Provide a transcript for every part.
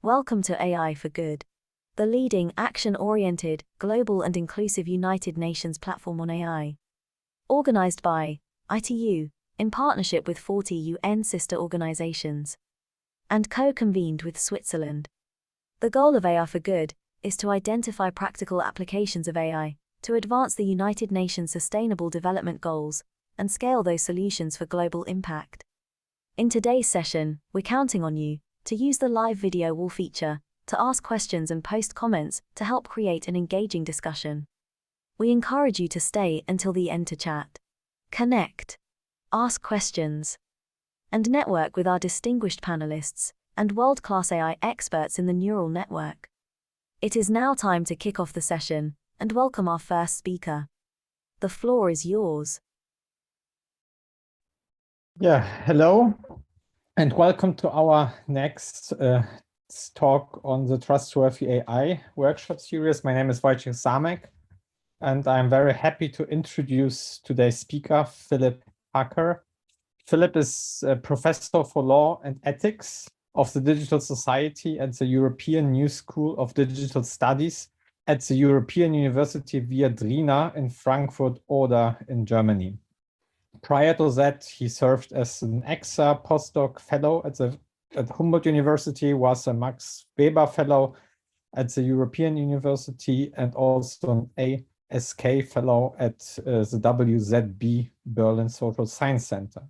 Welcome to AI for Good, the leading action-oriented, global and inclusive United Nations platform on AI. Organized by ITU, in partnership with 40 UN sister organizations, and co-convened with Switzerland. The goal of AI for Good is to identify practical applications of AI to advance the United Nations Sustainable Development Goals and scale those solutions for global impact. In today's session, we're counting on you to use the live video wall feature to ask questions and post comments to help create an engaging discussion. We encourage you to stay until the end to chat, connect, ask questions, and network with our distinguished panelists and world-class AI experts in the neural network. It is now time to kick off the session and welcome our first speaker. The floor is yours. Yeah, hello. And welcome to our next talk on the Trustworthy AI workshop series. My name is Wojciech Samek, and I'm very happy to introduce today's speaker, Philipp. Philipp is a professor for law and ethics of the Digital Society at the European New School of Digital Studies at the European University Viadrina in Frankfurt Oder in Germany. Prior to that, he served as an EXA postdoc fellow at Humboldt University, was a Max Weber fellow at the European University, and also an ASK fellow at the WZB Berlin Social Science Center.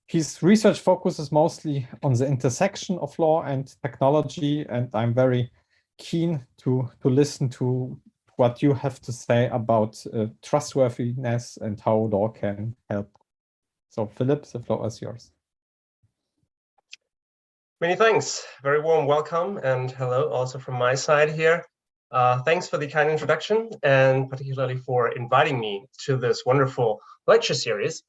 His research focuses mostly on the intersection of law and technology, and I'm very keen to listen to what you have to say about trustworthiness and how law can help. So, Philipp, the floor is yours. Many thanks. Very warm welcome and hello also from my side here. Thanks for the kind introduction and particularly for inviting me to this wonderful lecture series.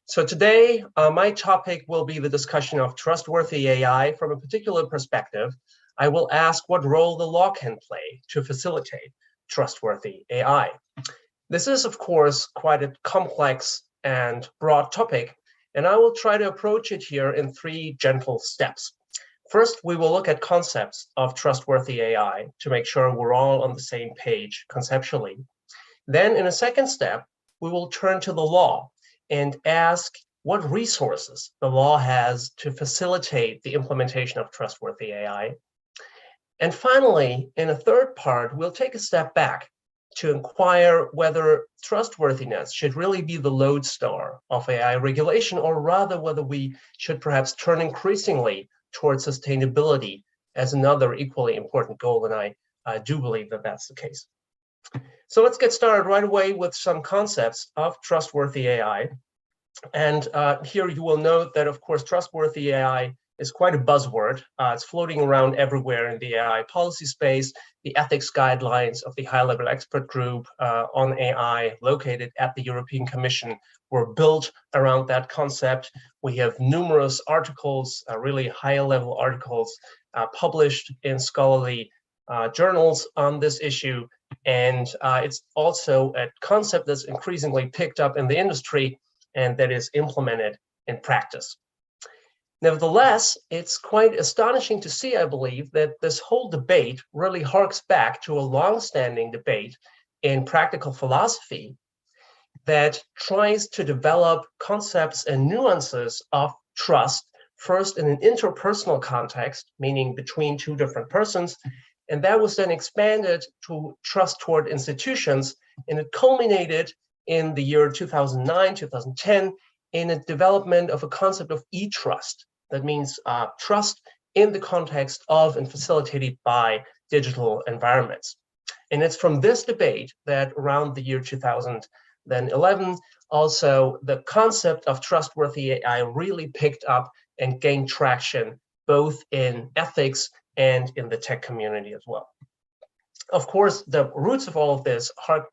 So today, my topic will be the discussion of trustworthy AI from a particular perspective. I will ask what role the law can play to facilitate trustworthy AI. This is, of course, quite a complex and broad topic, and I will try to approach it here in 3 gentle steps. First, we will look at concepts of trustworthy AI to make sure we're all on the same page conceptually. Then, in a second step, we will turn to the law and ask what resources the law has to facilitate the implementation of trustworthy AI. And finally, in a third part, we'll take a step back to inquire whether trustworthiness should really be the lodestar of AI regulation, or rather whether we should perhaps turn increasingly towards sustainability as another equally important goal, and I do believe that that's the case. So let's get started right away with some concepts of trustworthy AI. And here you will note that, of course, trustworthy AI is quite a buzzword. It's floating around everywhere in the AI policy space. The ethics guidelines of the high-level expert group on AI located at the European Commission were built around that concept. We have numerous articles, really high-level articles, published in scholarly journals on this issue. And it's also a concept that's increasingly picked up in the industry and that is implemented in practice. Nevertheless, it's quite astonishing to see, I believe, that this whole debate really harks back to a long-standing debate in practical philosophy that tries to develop concepts and nuances of trust, first in an interpersonal context, meaning between 2 different persons, and that was then expanded to trust toward institutions, and it culminated in the year 2009, 2010, in a development of a concept of e-trust. That means trust in the context of and facilitated by digital environments. And it's from this debate that around the year 2011, also the concept of trustworthy AI really picked up and gained traction, both in ethics and in the tech community as well. Of course, the roots of all of this hark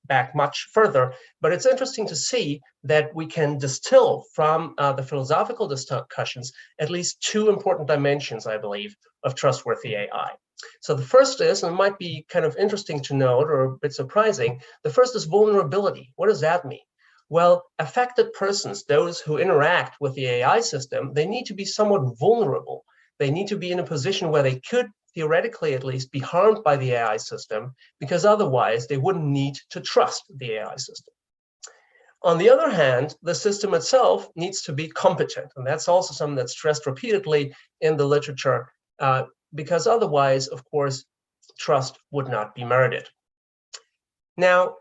back much further, but it's interesting to see that we can distill from the philosophical discussions at least 2 important dimensions, I believe, of trustworthy AI. So the first is, and it might be kind of interesting to note or a bit surprising, the first is vulnerability. What does that mean? Well, affected persons, those who interact with the AI system, they need to be somewhat vulnerable. They need to be in a position where they could theoretically at least, be harmed by the AI system, because otherwise they wouldn't need to trust the AI system. On the other hand, the system itself needs to be competent, and that's also something that's stressed repeatedly in the literature, because otherwise, of course, trust would not be merited. Now,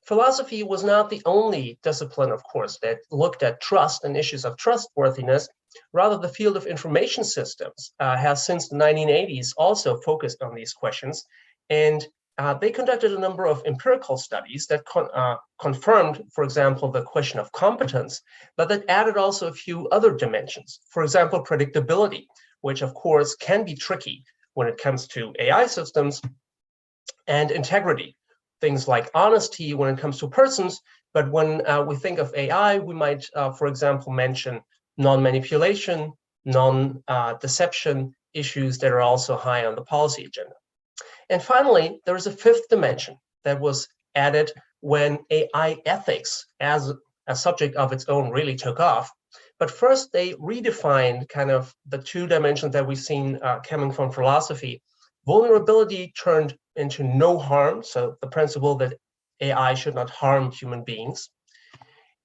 philosophy was not the only discipline, of course, that looked at trust and issues of trustworthiness. Rather, the field of information systems has since the 1980s also focused on these questions, and they conducted a number of empirical studies that confirmed, for example, the question of competence, but that added also a few other dimensions. For example, predictability, which of course can be tricky when it comes to AI systems, and integrity, things like honesty when it comes to persons. But when we think of AI, we might, for example, mention non-manipulation, non-deception issues that are also high on the policy agenda. And finally, there is a fifth dimension that was added when AI ethics as a subject of its own really took off. But first, they redefined kind of the two dimensions that we've seen coming from philosophy. Vulnerability turned into no harm, so the principle that AI should not harm human beings.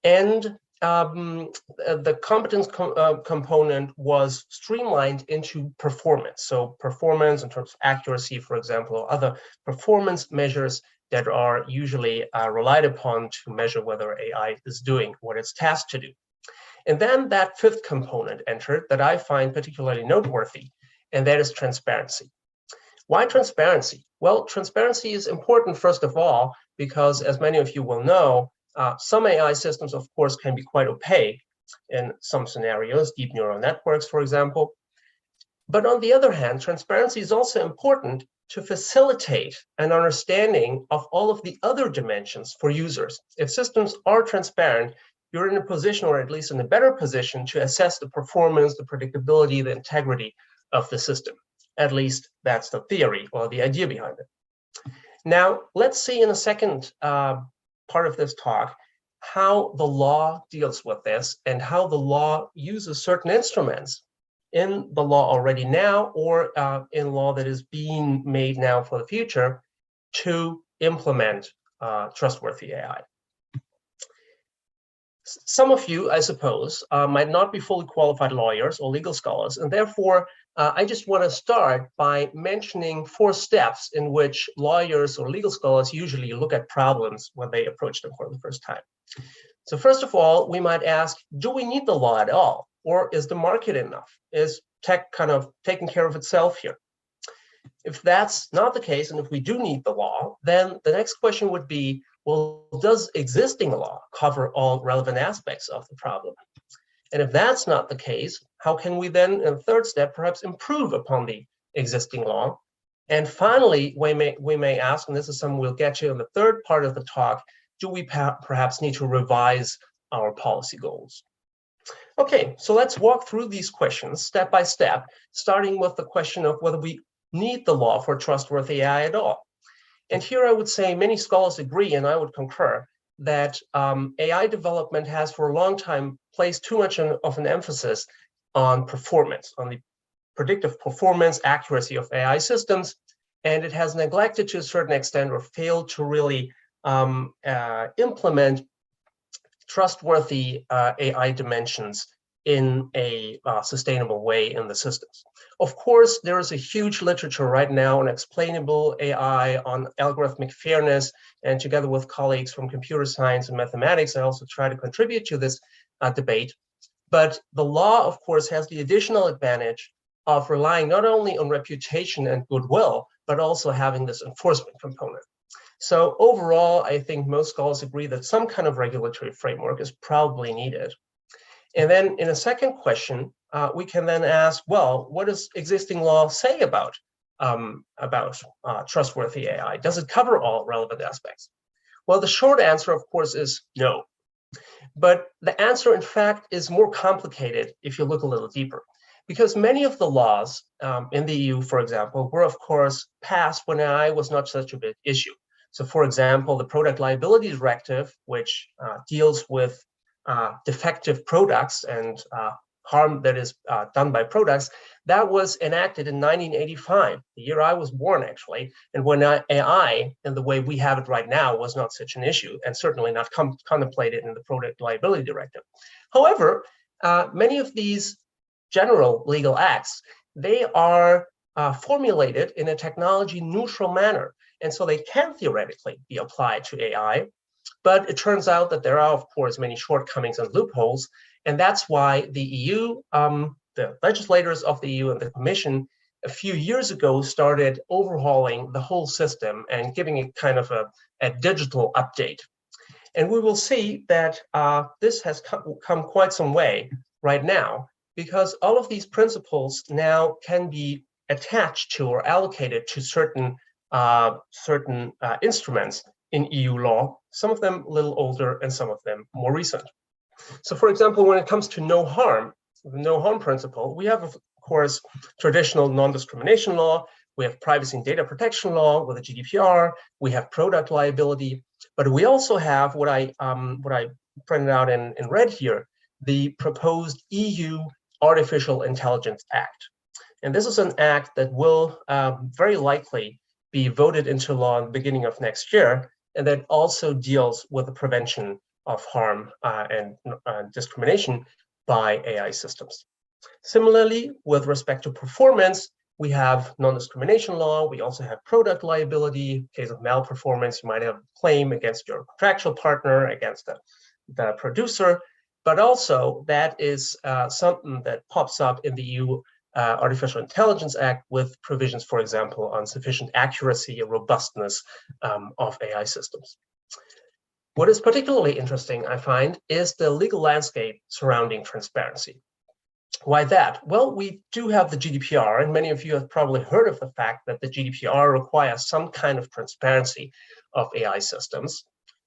And the competence component was streamlined into performance. So performance in terms of accuracy, for example, or other performance measures that are usually relied upon to measure whether AI is doing what it's tasked to do. And then that fifth component entered that I find particularly noteworthy, and that is transparency. Why transparency? Well, transparency is important, first of all, because as many of you will know, some AI systems, of course, can be quite opaque in some scenarios, deep neural networks, for example. But on the other hand, transparency is also important to facilitate an understanding of all of the other dimensions for users. If systems are transparent, you're in a position, or at least in a better position, to assess the performance, the predictability, the integrity of the system. At least that's the theory or the idea behind it. Now, let's see in a second part of this talk how the law deals with this and how the law uses certain instruments in the law already now, or in law that is being made now for the future, to implement trustworthy AI. Some of you, I suppose, might not be fully qualified lawyers or legal scholars, and therefore I just want to start by mentioning 4 steps in which lawyers or legal scholars usually look at problems when they approach them for the first time. So first of all, we might ask, do we need the law at all? Or is the market enough? Is tech kind of taking care of itself here? If that's not the case, and if we do need the law, then the next question would be, well, does existing law cover all relevant aspects of the problem? And if that's not the case, how can we then, in the third step, perhaps improve upon the existing law? And finally, we may ask, and this is something we'll get to in the third part of the talk, do we perhaps need to revise our policy goals? Okay, so let's walk through these questions step by step, starting with the question of whether we need the law for trustworthy AI at all. And here I would say many scholars agree, and I would concur, that AI development has for a long time placed too much of an emphasis on performance, on the predictive performance, accuracy of AI systems, and it has neglected to a certain extent or failed to really implement trustworthy AI dimensions in a sustainable way in the systems. Of course, there is a huge literature right now on explainable AI, on algorithmic fairness, and together with colleagues from computer science and mathematics, I also try to contribute to this debate. But the law, of course, has the additional advantage of relying not only on reputation and goodwill, but also having this enforcement component. So overall, I think most scholars agree that some kind of regulatory framework is probably needed. And then in a second question, we can then ask, well, what does existing law say about trustworthy AI? Does it cover all relevant aspects? Well, the short answer, of course, is no. But the answer, in fact, is more complicated if you look a little deeper. Because many of the laws in the EU, for example, were, of course, passed when AI was not such a big issue. So, for example, the Product Liability Directive, which deals with defective products and harm that is done by products, that was enacted in 1985, the year I was born, actually, and when AI, in the way we have it right now, was not such an issue, and certainly not contemplated in the Product Liability Directive. However, many of these general legal acts, they are formulated in a technology-neutral manner, and so they can theoretically be applied to AI, but it turns out that there are, of course, many shortcomings and loopholes, and that's why the EU, the legislators of the EU and the Commission, a few years ago started overhauling the whole system and giving it kind of a digital update. And we will see that this has come quite some way right now, because all of these principles now can be attached to or allocated to certain instruments in EU law, some of them a little older and some of them more recent. So for example, when it comes to no harm, the no harm principle, we have, of course, traditional non-discrimination law, we have privacy and data protection law with the GDPR, we have product liability, but we also have what I printed out in red here, the proposed EU Artificial Intelligence Act. And this is an act that will very likely be voted into law in the beginning of next year, and that also deals with the prevention of harm and discrimination by AI systems. Similarly, with respect to performance, we have non-discrimination law. We also have product liability. In case of malperformance, you might have a claim against your contractual partner, against the producer. But also, that is something that pops up in the EU Artificial Intelligence Act with provisions, for example, on sufficient accuracy and robustness of AI systems. What is particularly interesting, I find, is the legal landscape surrounding transparency. Why that? Well, we do have the GDPR, and many of you have probably heard of the fact that the GDPR requires some kind of transparency of AI systems.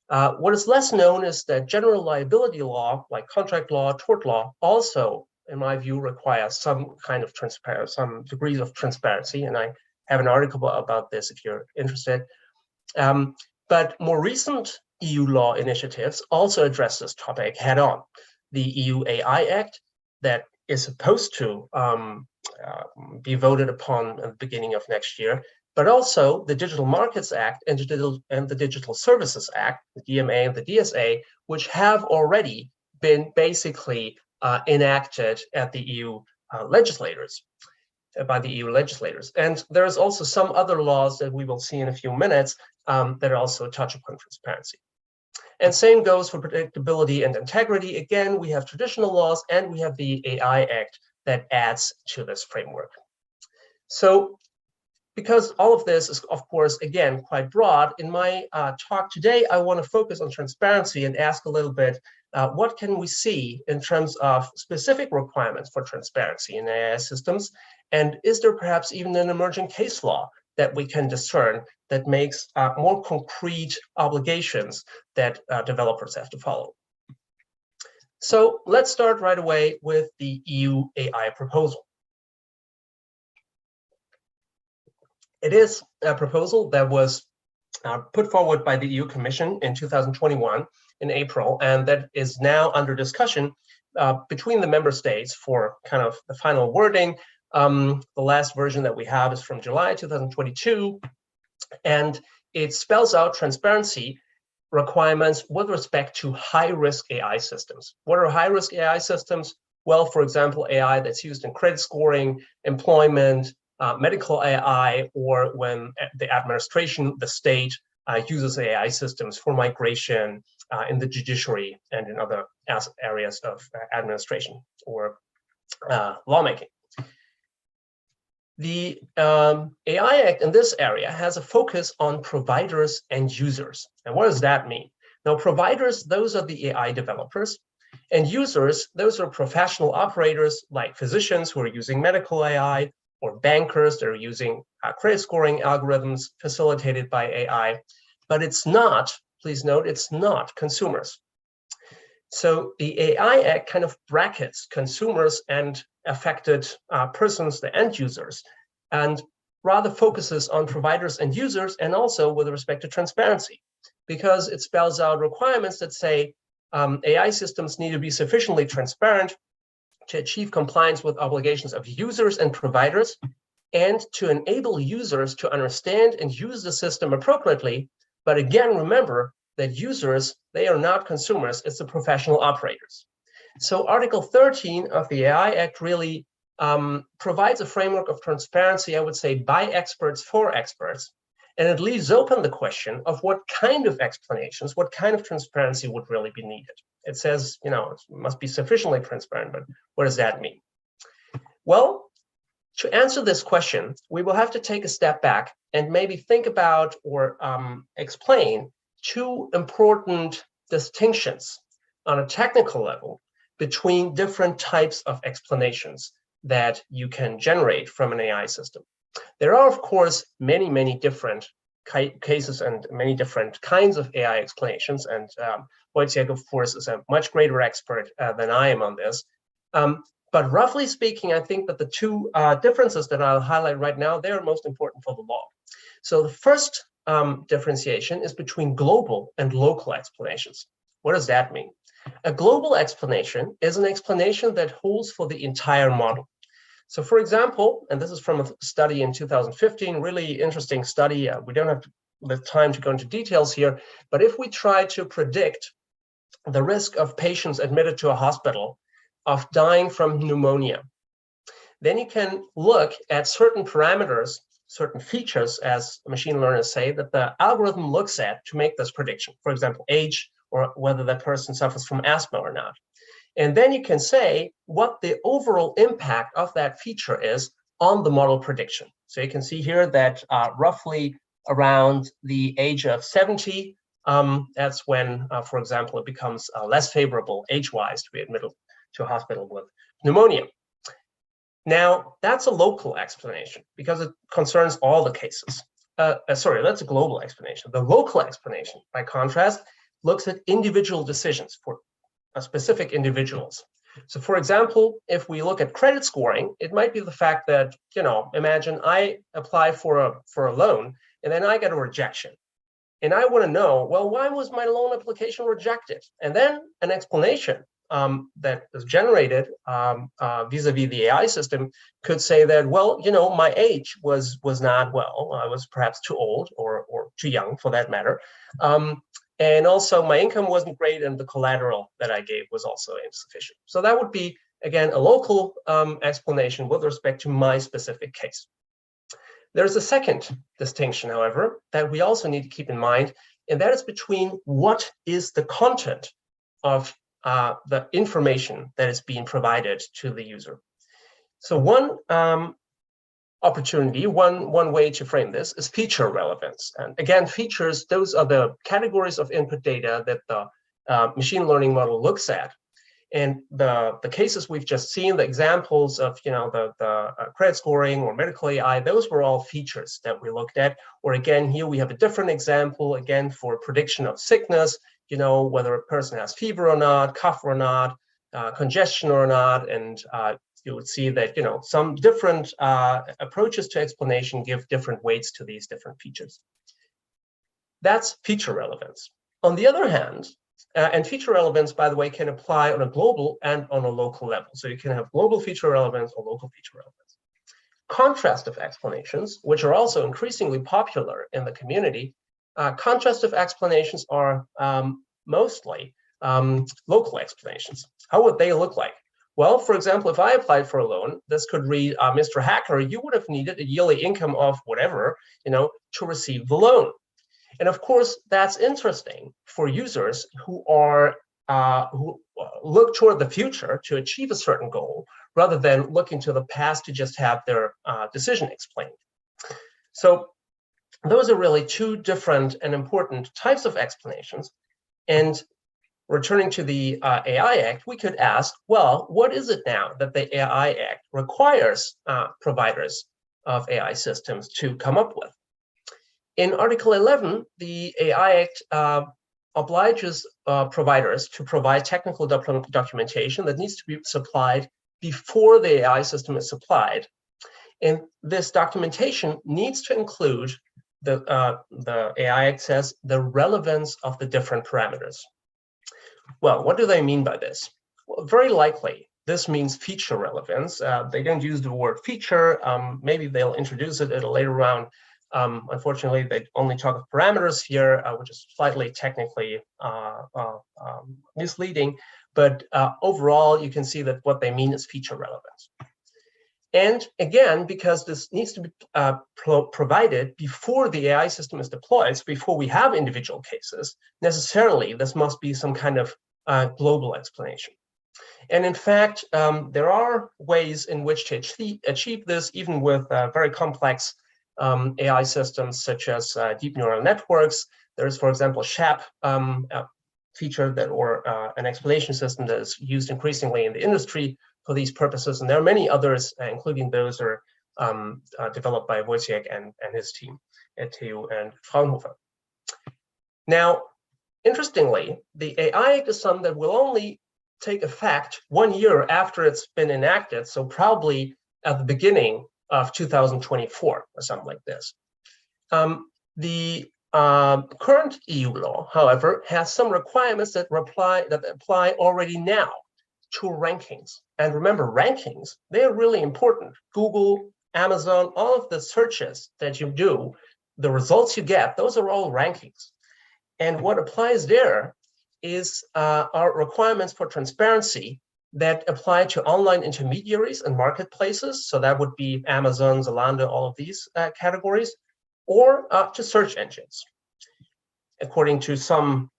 What is less known is that general liability law, like contract law, tort law, also, in my view, requires some kind of some degrees of transparency, and I have an article about this if you're interested. But more recent EU law initiatives also address this topic head on. The EU AI Act that is supposed to be voted upon at the beginning of next year, but also the Digital Markets Act and the Digital Services Act, the DMA and the DSA, which have already been basically enacted at the EU legislators, by the EU legislators. And there's also some other laws that we will see in a few minutes that also touch upon transparency. And same goes for predictability and integrity. Again, we have traditional laws and we have the AI Act that adds to this framework. So because all of this is, of course, again, quite broad, in my talk today, I want to focus on transparency and ask a little bit, what can we see in terms of specific requirements for transparency in AI systems? And is there perhaps even an emerging case law that we can discern that makes more concrete obligations that developers have to follow? So let's start right away with the EU AI proposal. It is a proposal that was put forward by the EU Commission in 2021 in April, and that is now under discussion between the member states for kind of the final wording. The last version that we have is from July 2022, and it spells out transparency requirements with respect to high-risk AI systems. What are high-risk AI systems? Well, for example, AI that's used in credit scoring, employment, medical AI, or when the administration, the state, uses AI systems for migration in the judiciary and in other areas of administration or lawmaking. The AI Act in this area has a focus on providers and users. And what does that mean? Now, providers, those are the AI developers, and users, those are professional operators like physicians who are using medical AI, or bankers that are using credit scoring algorithms facilitated by AI. But it's not, please note, it's not consumers. So the AI Act kind of brackets consumers and affected persons, the end users, and rather focuses on providers and users, and also with respect to transparency, because it spells out requirements that say AI systems need to be sufficiently transparent to achieve compliance with obligations of users and providers, and to enable users to understand and use the system appropriately. But again, remember that users, they are not consumers, it's the professional operators. So Article 13 of the AI Act really provides a framework of transparency, I would say, by experts for experts. And it leaves open the question of what kind of explanations, what kind of transparency would really be needed. It says, it must be sufficiently transparent, but what does that mean? Well, to answer this question, we will have to take a step back and maybe think about or explain two important distinctions on a technical level between different types of explanations that you can generate from an AI system. There are, of course, many, many different cases and many different kinds of AI explanations. And Wojciech, of course, is a much greater expert than I am on this. But roughly speaking, I think that the two differences that I'll highlight right now, they are most important for the law. So the first differentiation is between global and local explanations. What does that mean? A global explanation is an explanation that holds for the entire model. So for example, and this is from a study in 2015, really interesting study. We don't have the time to go into details here, but if we try to predict the risk of patients admitted to a hospital of dying from pneumonia, then you can look at certain parameters, certain features, as machine learners say, that the algorithm looks at to make this prediction. For example, age, or whether that person suffers from asthma or not. And then you can say what the overall impact of that feature is on the model prediction. So you can see here that roughly around the age of 70, that's when, for example, it becomes less favorable age-wise to be admitted to a hospital with pneumonia. Now, that's a local explanation because it concerns all the cases. Sorry, that's a global explanation. The local explanation, by contrast, looks at individual decisions for specific individuals. So for example, if we look at credit scoring, it might be the fact that, imagine I apply for a loan and then I get a rejection. And I want to know, well, why was my loan application rejected? And then an explanation that is generated vis-a-vis the AI system could say that, well, my age was not well. I was perhaps too old or too young for that matter. And also my income wasn't great and the collateral that I gave was also insufficient. So that would be, again, a local explanation with respect to my specific case. There's a second distinction, however, that we also need to keep in mind, and that is between what is the content of the information that is being provided to the user. So one opportunity, one way to frame this is feature relevance. And again, features, those are the categories of input data that the machine learning model looks at. And the cases we've just seen, the examples of the credit scoring or medical AI, those were all features that we looked at. Or again, here we have a different example, again, for prediction of sickness, whether a person has fever or not, cough or not, congestion or not, and you would see that some different approaches to explanation give different weights to these different features. That's feature relevance. On the other hand, and feature relevance, by the way, can apply on a global and on a local level. So you can have global feature relevance or local feature relevance. Contrastive explanations, which are also increasingly popular in the community, contrastive explanations are mostly local explanations. How would they look like? Well, for example, if I applied for a loan, this could read, Mr. Hacker, you would have needed a yearly income of whatever, to receive the loan. And of course, that's interesting for users who look toward the future to achieve a certain goal, rather than looking to the past to just have their decision explained. So those are really two different and important types of explanations. And returning to the AI Act, we could ask, well, what is it now that the AI Act requires providers of AI systems to come up with? In Article 11, the AI Act obliges providers to provide technical documentation that needs to be supplied before the AI system is supplied. And this documentation needs to include, the AI Act says, the relevance of the different parameters. Well, what do they mean by this? Well, very likely, this means feature relevance. They don't use the word feature. Maybe they'll introduce it at a later round. Unfortunately, they only talk of parameters here, which is slightly technically misleading. But overall, you can see that what they mean is feature relevance. And again, because this needs to be provided before the AI system is deployed, so before we have individual cases, necessarily this must be some kind of global explanation. And in fact, there are ways in which to achieve this, even with very complex AI systems, such as deep neural networks. There's, for example, SHAP feature that, or an explanation system that is used increasingly in the industry for these purposes. And there are many others, including those that are developed by Wojciech and his team at TU and Fraunhofer. Now, interestingly, the AI is something that will only take effect 1 year after it's been enacted, so probably at the beginning of 2024 or something like this. The current EU law, however, has some requirements that apply already now to rankings. And remember, rankings, they're really important. Google, Amazon, all of the searches that you do, the results you get, those are all rankings. And what applies there is our requirements for transparency that apply to online intermediaries and marketplaces. So that would be Amazon, Zalando, all of these categories, or to search engines. According to some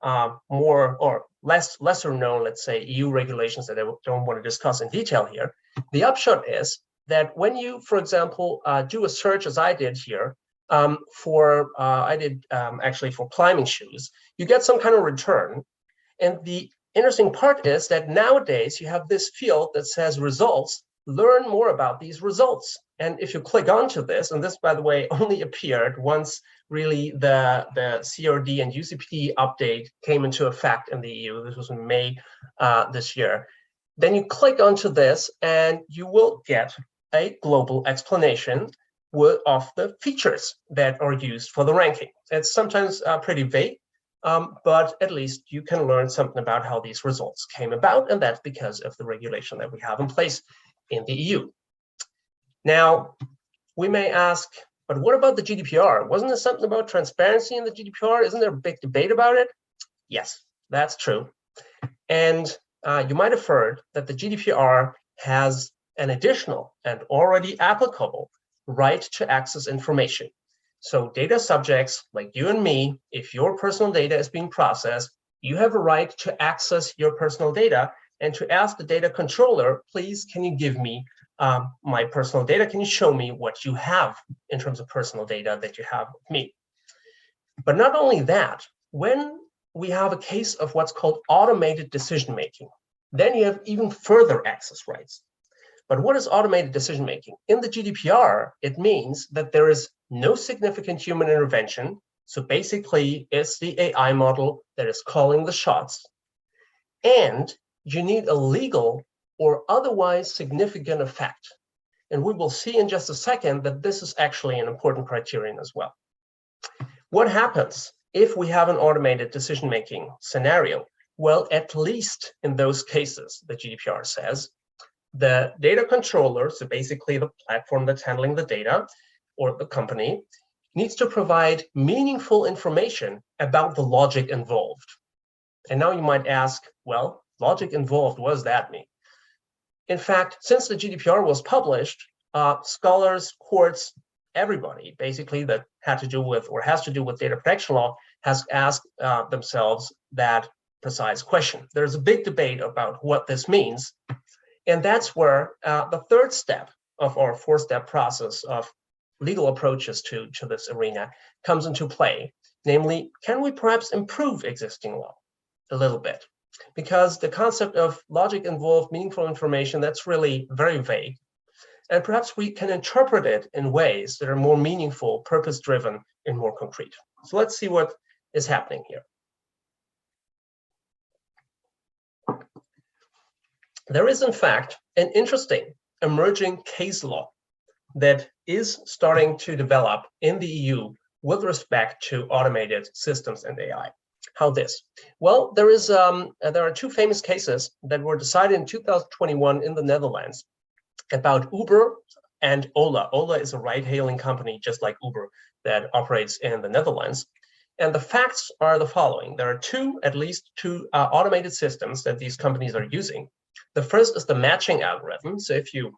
more or lesser known, let's say, EU regulations that I don't want to discuss in detail here, the upshot is that when you, for example, do a search as I did here, actually for climbing shoes, you get some kind of return. And the interesting part is that nowadays you have this field that says results, learn more about these results. And if you click onto this, and this, by the way, only appeared once really the CRD and UCPD update came into effect in the EU. This was in May this year. Then you click onto this and you will get a global explanation of the features that are used for the ranking. It's sometimes pretty vague, but at least you can learn something about how these results came about, and that's because of the regulation that we have in place in the EU. Now, we may ask, but what about the GDPR? Wasn't there something about transparency in the GDPR? Isn't there a big debate about it? Yes, that's true. And you might have heard that the GDPR has an additional and already applicable right to access information. So data subjects like you and me, if your personal data is being processed, you have a right to access your personal data and to ask the data controller, please, can you give me my personal data? Can you show me what you have in terms of personal data that you have with me? But not only that, when we have a case of what's called automated decision-making, then you have even further access rights. But what is automated decision-making? In the GDPR, it means that there is no significant human intervention. So basically, it's the AI model that is calling the shots. And you need a legal or otherwise significant effect. And we will see in just a second that this is actually an important criterion as well. What happens if we have an automated decision-making scenario? Well, at least in those cases, the GDPR says, the data controller, so basically the platform that's handling the data or the company, needs to provide meaningful information about the logic involved. And now you might ask, well, logic involved, what does that mean? In fact, since the GDPR was published, scholars, courts, everybody basically that had to do with or has to do with data protection law has asked themselves that precise question. There's a big debate about what this means. And that's where the third step of our four-step process of legal approaches to this arena comes into play. Namely, can we perhaps improve existing law a little bit? Because the concept of logic involved meaningful information, that's really very vague. And perhaps we can interpret it in ways that are more meaningful, purpose-driven, and more concrete. So let's see what is happening here. There is, in fact, an interesting emerging case law that is starting to develop in the EU with respect to automated systems and AI. How this? Well, there are two famous cases that were decided in 2021 in the Netherlands about Uber and Ola. Ola is a ride-hailing company just like Uber that operates in the Netherlands. And the facts are the following. There are at least two automated systems that these companies are using. The first is the matching algorithm. So if you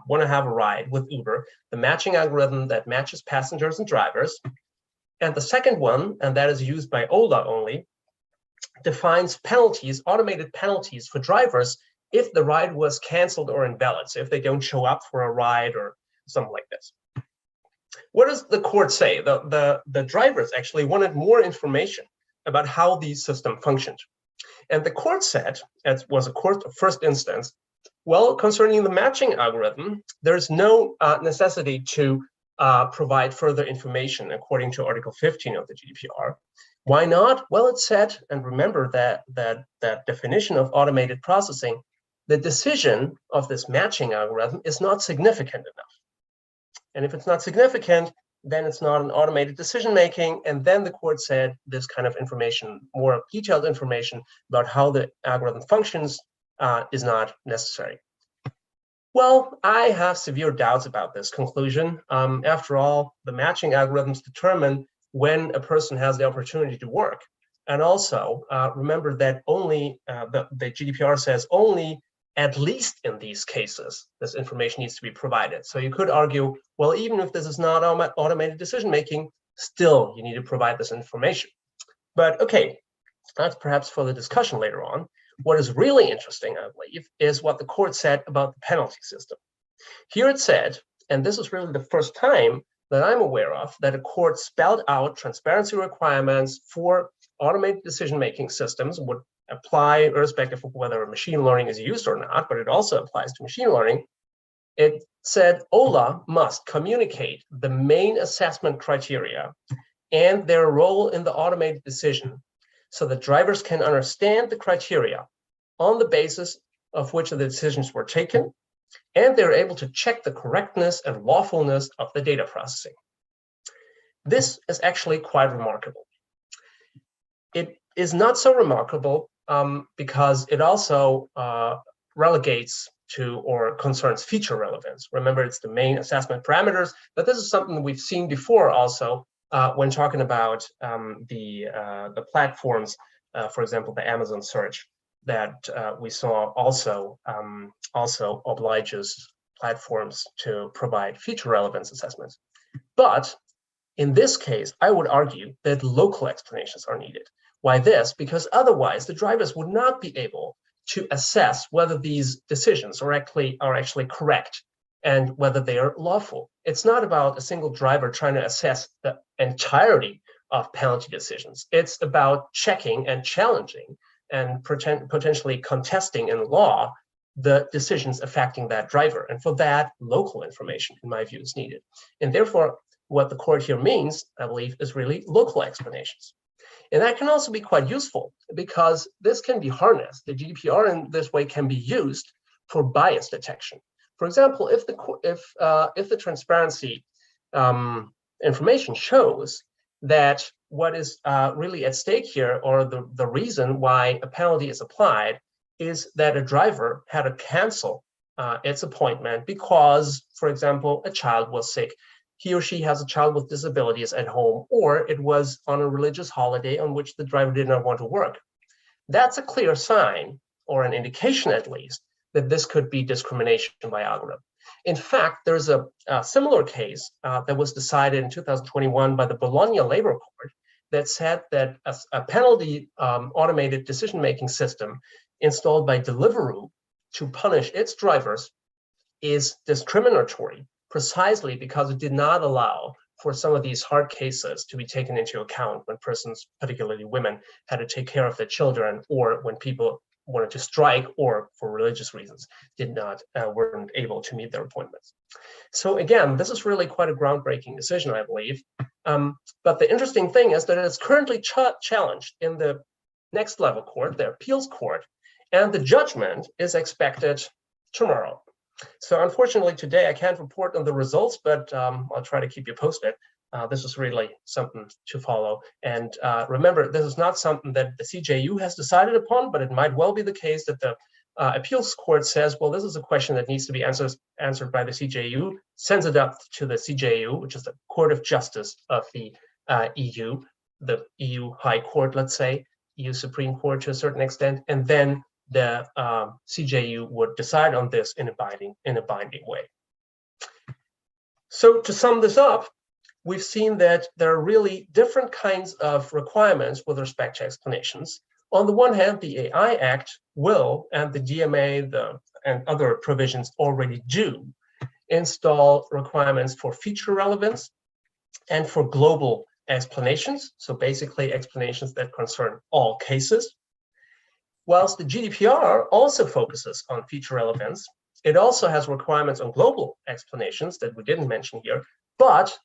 want to have a ride with Uber, the matching algorithm that matches passengers and drivers. And the second one, and that is used by Ola only, defines penalties, automated penalties for drivers if the ride was canceled or invalid. So if they don't show up for a ride or something like this. What does the court say? The drivers actually wanted more information about how the system functioned. And the court said, it was a court of first instance, well, concerning the matching algorithm, there's no necessity to provide further information according to Article 15 of the GDPR. Why not? Well, it said, and remember that definition of automated processing, the decision of this matching algorithm is not significant enough. And if it's not significant, then it's not an automated decision-making. And then the court said this kind of information, more detailed information about how the algorithm functions is not necessary. Well, I have severe doubts about this conclusion. After all, the matching algorithms determine when a person has the opportunity to work. And also, remember that only the GDPR says only at least in these cases, this information needs to be provided. So you could argue, well, even if this is not automated decision-making, still you need to provide this information. But okay, that's perhaps for the discussion later on. What is really interesting, I believe, is what the court said about the penalty system. Here it said, and this is really the first time that I'm aware of, that a court spelled out transparency requirements for automated decision-making systems would apply irrespective of whether machine learning is used or not, but it also applies to machine learning. It said Ola must communicate the main assessment criteria and their role in the automated decision so that drivers can understand the criteria on the basis of which the decisions were taken, and they're able to check the correctness and lawfulness of the data processing. This is actually quite remarkable. It is not so remarkable because it also relegates to or concerns feature relevance. Remember, it's the main assessment parameters, but this is something that we've seen before also when talking about the platforms, for example, the Amazon search that we saw also obliges platforms to provide feature relevance assessments. But in this case, I would argue that local explanations are needed. Why this? Because otherwise the drivers would not be able to assess whether these decisions are actually correct and whether they are lawful. It's not about a single driver trying to assess the entirety of penalty decisions. It's about checking and challenging and potentially contesting in law the decisions affecting that driver. And for that, local information, in my view, is needed. And therefore, what the court here means, I believe, is really local explanations. And that can also be quite useful because this can be harnessed. The GDPR in this way can be used for bias detection. For example, if the transparency information shows that what is really at stake here, or the reason why a penalty is applied, is that a driver had to cancel its appointment because, for example, a child was sick. He or she has a child with disabilities at home, or it was on a religious holiday on which the driver did not want to work. That's a clear sign, or an indication at least, that this could be discrimination by algorithm. In fact, there's a similar case that was decided in 2021 by the Bologna Labor Court that said that a penalty automated decision-making system installed by Deliveroo to punish its drivers is discriminatory, precisely because it did not allow for some of these hard cases to be taken into account when persons, particularly women, had to take care of their children, or when people wanted to strike, or for religious reasons weren't able to meet their appointments. So again, this is really quite a groundbreaking decision, I believe. But the interesting thing is that it's currently challenged in the next level court, the appeals court, and the judgment is expected tomorrow. So unfortunately today I can't report on the results, but I'll try to keep you posted. this is really something to follow. And remember, this is not something that the CJU has decided upon, but it might well be the case that the appeals court says, well, this is a question that needs to be answered by the CJU, sends it up to the CJU, which is the Court of Justice of the EU, the EU High Court, let's say, EU Supreme Court to a certain extent, and then the CJU would decide on this in a binding way. So to sum this up, we've seen that there are really different kinds of requirements with respect to explanations. On the one hand, the AI Act will, and the DMA and other provisions already do, install requirements for feature relevance and for global explanations. So basically explanations that concern all cases. Whilst the GDPR also focuses on feature relevance, it also has requirements on global explanations that we didn't mention here, but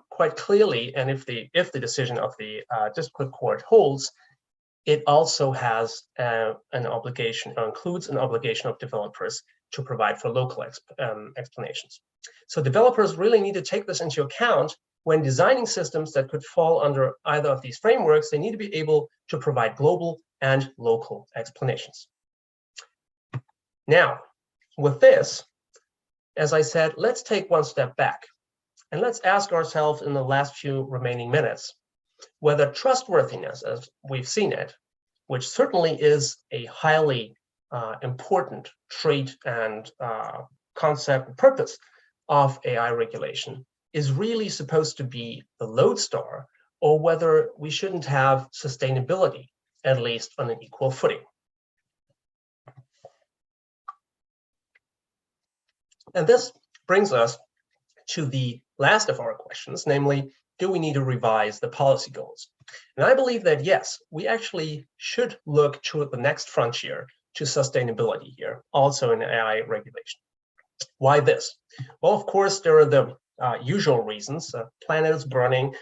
quite clearly, and if the decision of the district court holds, it also has an obligation, or includes an obligation of developers to provide for local explanations. So developers really need to take this into account when designing systems that could fall under either of these frameworks. They need to be able to provide global and local explanations. Now, with this, as I said, let's take one step back and let's ask ourselves in the last few remaining minutes whether trustworthiness, as we've seen it, which certainly is a highly important trait and concept and purpose of AI regulation, is really supposed to be the lodestar, or whether we shouldn't have sustainability, at least on an equal footing. And this brings us to the last of our questions, namely, do we need to revise the policy goals? And I believe that yes, we actually should look to the next frontier to sustainability here, also in AI regulation. Why this? Well, of course, there are the usual reasons. The planet is burning.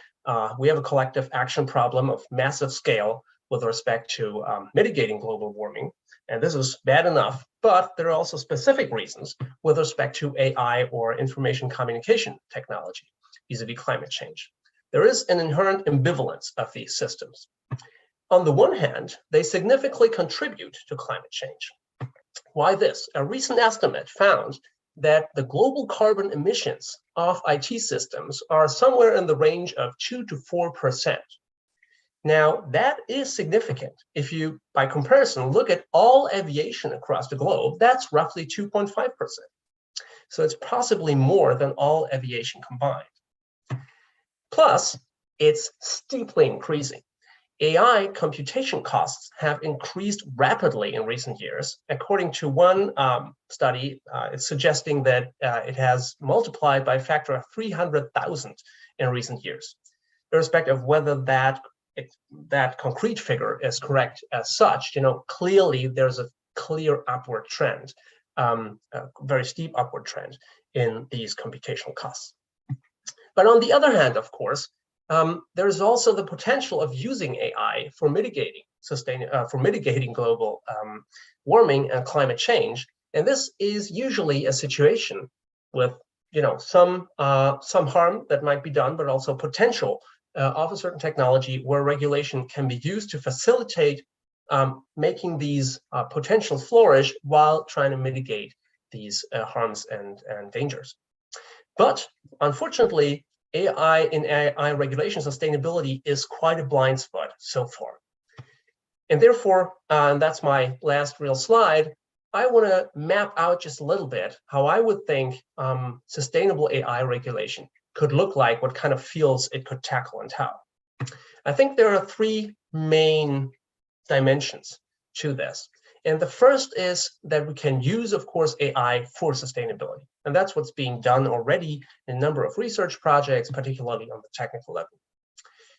We have a collective action problem of massive scale with respect to mitigating global warming. And this is bad enough, but there are also specific reasons with respect to AI or information communication technology vis-a-vis climate change. There is an inherent ambivalence of these systems. On the one hand, they significantly contribute to climate change. Why this? A recent estimate found that the global carbon emissions of IT systems are somewhere in the range of 2 to 4%. Now, that is significant. If you, by comparison, look at all aviation across the globe, that's roughly 2.5%. So it's possibly more than all aviation combined. Plus, it's steeply increasing. AI computation costs have increased rapidly in recent years. According to one study, it's suggesting that it has multiplied by a factor of 300,000 in recent years. Irrespective of whether that concrete figure is correct as such, clearly there's a clear upward trend, a very steep upward trend in these computational costs. But on the other hand, of course, there is also the potential of using AI for mitigating global warming and climate change. And this is usually a situation with some harm that might be done, but also potential of a certain technology where regulation can be used to facilitate making these potentials flourish while trying to mitigate these harms and dangers. But unfortunately, AI regulation sustainability is quite a blind spot so far. And therefore, and that's my last real slide, I want to map out just a little bit how I would think sustainable AI regulation could look like, what kind of fields it could tackle and how. I think there are three main dimensions to this. And the first is that we can use, of course, AI for sustainability. And that's what's being done already in a number of research projects, particularly on the technical level.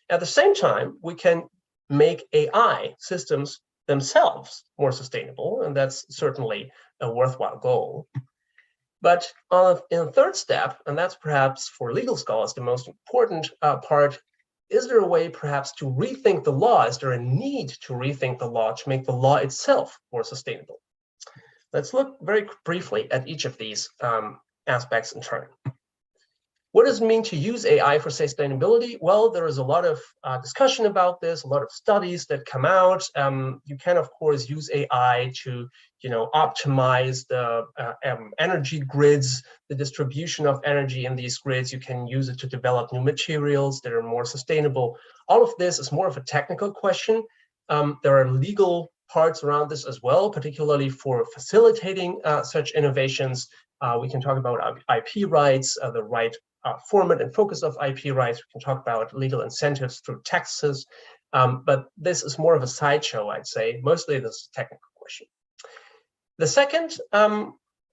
At the same time, we can make AI systems themselves more sustainable, and that's certainly a worthwhile goal. But in the third step, and that's perhaps for legal scholars the most important part, is there a way perhaps to rethink the law? Is there a need to rethink the law to make the law itself more sustainable? Let's look very briefly at each of these aspects in turn. What does it mean to use AI for sustainability? Well, there is a lot of discussion about this, a lot of studies that come out. You can, of course, use AI to, optimize the energy grids, the distribution of energy in these grids. You can use it to develop new materials that are more sustainable. All of this is more of a technical question. There are legal parts around this as well, particularly for facilitating such innovations. We can talk about IP rights, the right format and focus of IP rights. We can talk about legal incentives through taxes, but this is more of a sideshow, I'd say. Mostly this is a technical question. The second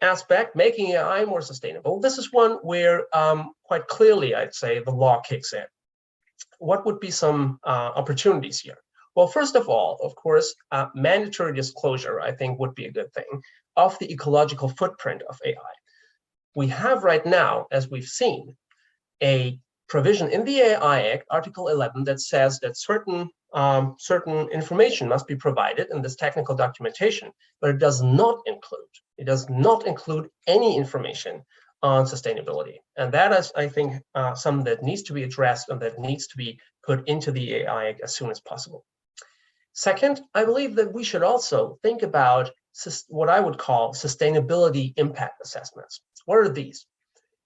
aspect, making AI more sustainable, this is one where quite clearly, I'd say, the law kicks in. What would be some opportunities here? Well, first of all, of course, mandatory disclosure, I think, would be a good thing of the ecological footprint of AI. We have right now, as we've seen, a provision in the AI Act, Article 11, that says that certain information must be provided in this technical documentation, but it does not include any information on sustainability. And that is, I think, something that needs to be addressed and that needs to be put into the AI Act as soon as possible. Second, I believe that we should also think about what I would call sustainability impact assessments. What are these?